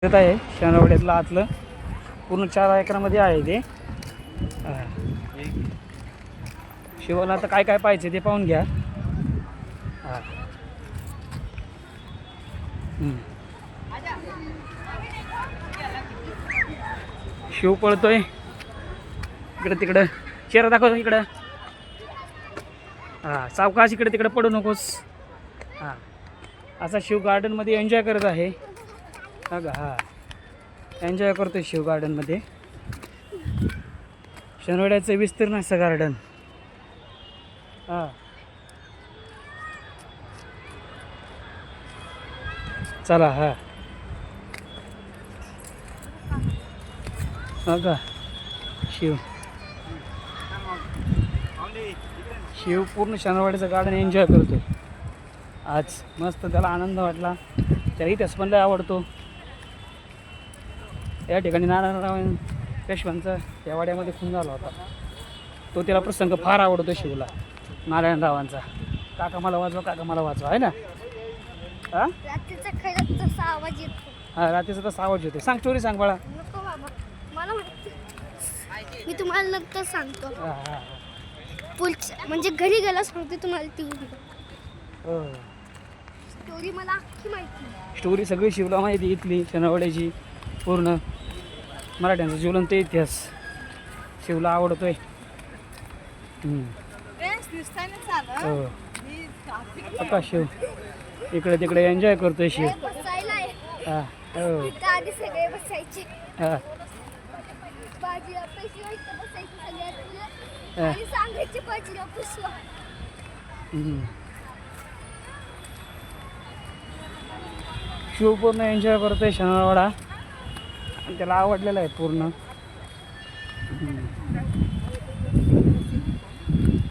येत आहे शनिवाड्यातलं आतलं पूर्ण 4 एकरामध्ये आहे ते. शिवाला आता काय काय पाहिजे ते पाहून घ्या. शिव पळतोय इकडं तिकडं. चेहरा दाखवतो इकडं. सावकाश इकडे तिकडे पडू नकोस. असा शिव गार्डनमध्ये एन्जॉय करत आहे. एन्जॉय करतोय शिव गार्डनमध्ये. शनिवाड्याचं विस्तीर्ण असं गार्डन. चला शिव शिव पूर्ण शनिवाड्याचं गार्डन एन्जॉय करतोय आज. मस्त त्याला आनंद वाटला. त्याला इतिहास पण लय आवडतो. या ठिकाणी नारायणराव पेशव्यांचा या वाड्यामध्ये खून झाला होता. तो त्याला प्रसंग फार आवडतो शिवला. नारायणरावांचा काका मला वाचवा, काका मला वाचवा, आहे ना. रात्रीचा तसा आवाज येतो. रात्रीचा तसा आवाज येतो. सांग स्टोरी सांग बाळा. नको बाबा, मला मी तुम्हाला नंतर सांगतो. म्हणजे घरी गेला सांगते तुम्हाला ती स्टोरी. मला अख्खी माहिती. स्टोरी सगळी शिवला माहिती इथली शनिवाड्याची पूर्ण. मराठ्यांचा ज्वलंत इतिहास शिवला आवडतोय. शिव इकडे तिकडे एन्जॉय करतोय शिव. आधी सगळे बसायचे. बाजीराव पेशवा इथं बसायचे सगळ्यात. आणि सांगायचे बाजीराव पेशवा. शिव पूर्ण एन्जॉय करतोय शनिवाडा आणि त्याला आवडलेला आहे पूर्ण.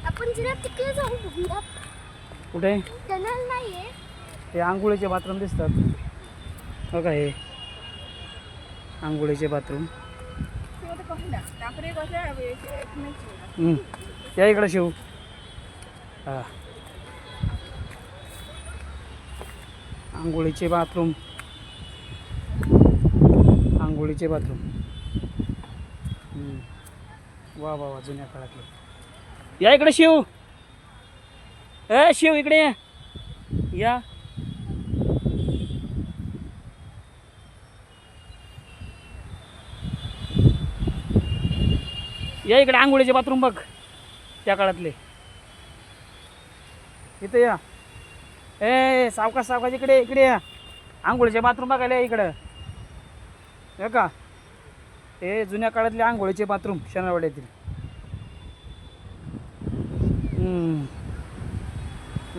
आपण जरा तिकडे जाऊ बघूया. कुठे? टनल नाहीये. हे आंघोळीचे बाथरूम दिसतात बघा. हे आंघोळीचे बाथरूम. या इकडे शिव. आंघोळीचे बाथरूम. आंघोळीचे बाथरूम. वा वा वा, जुन्या काळातले. या इकडे शिव. शिव इकडे या. या इकडे आंघोळीचे बाथरूम बघ त्या काळातले. इथं या. सावकाश सावकाश इकडे इकडे या. आंघोळीचे बाथरूम बघायला इकडं. हे का हे जुन्या काळातले आंघोळीचे बाथरूम शनिवाड्यातील.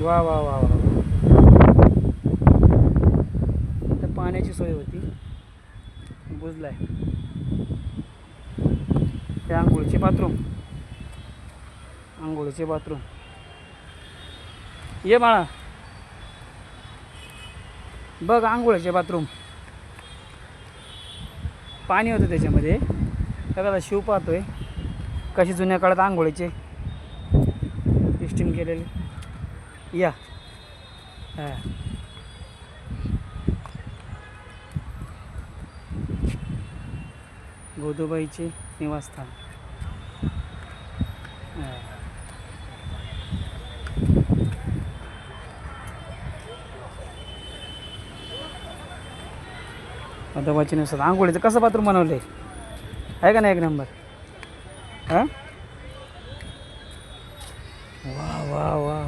वा वा वा वा. तर पाण्याची सोय होती. बुजलाय ते आंघोळीचे बाथरूम. आंघोळीचे बाथरूम. ये बाळा बघ आंघोळीचे बाथरूम. पाणी होतं त्याच्यामध्ये. एखादा शिव पाहतोय कशी जुन्या काळात आंघोळीचे सिस्टीम केलेले. या गोदूबाईचे निवासस्थान. गोदूबाईचे निवासस्थान. आंघोळीचं कसं बाथरूम बनवलं आहे का नाही? एक नंबर. वा वा वा